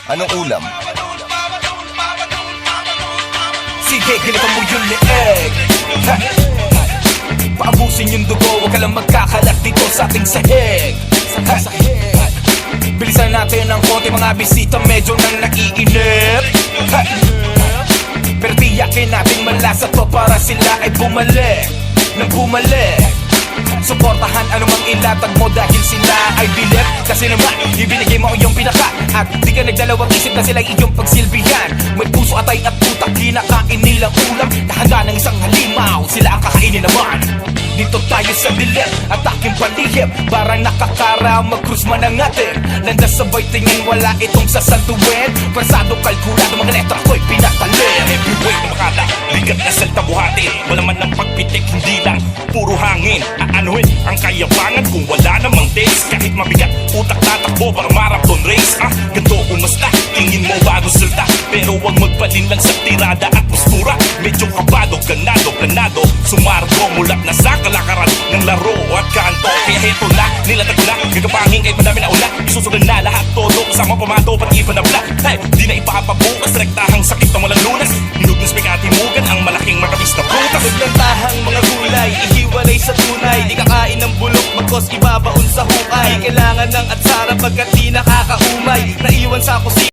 Anong ulam? Sige, gilitan mo yung leeg. Ha! Paabusin yung dugo, huwag ka lang magkakalat dito sa ating sahig. Ha! Bilisan natin ng konti, mga bisita medyo nang naiinip. Ha! Pero tiyakin natin malasa to para sila ay bumalik nang bumalik. Suportahan anumang ilatag mo dahil sila ay bilip. Kasi naman, ibinigay mo yung pinaka. At di ka nagdalawang isip na sila iyong pagsilbihan. May puso, atay at utak, kinakain nilang ulam. Nahanda ng isang halimaw, sila ang kakainin naman. Dito tayo sa dilim at aking palihim. Parang nakakara, mag-cruise man ang atin. Landas sabay tingin, wala itong sasantuin. Prasado, kalkulado, mga letra ko'y pinatalim. Heavyweight na makata, bigat na salta buhatin. Wala man ng pagpitik, hindi lang puro hangin. Aanuhin ang kayabangan kung wala namang taste. Kahit mabigat, utak tatakbo para marathon race. Ganto umasta, tingin mo bago salta. Pero huwag magpalin lang sa tirada at postura. Medyo kabado, ganado, planado. Sumargo, mulat na sa kalakaran ng laro at kanto. Kaya heto na, nilatag na, gagapangin ay madami na una. Isusunod na lahat, todo kasama pamato, pati iba na black. Hey, di na ipapabukas, rektahang sakit na walang lunas. Hinog ng spikatimugan, ang malaking matamis na prutas. Naglantahang mga gulay, ihiwalay sa tunay. Di kakain ng bulok, magkos ibabaon sa hukay. Kailangan ng atsara pagkat di nakakaumay. Naiwan sa kusina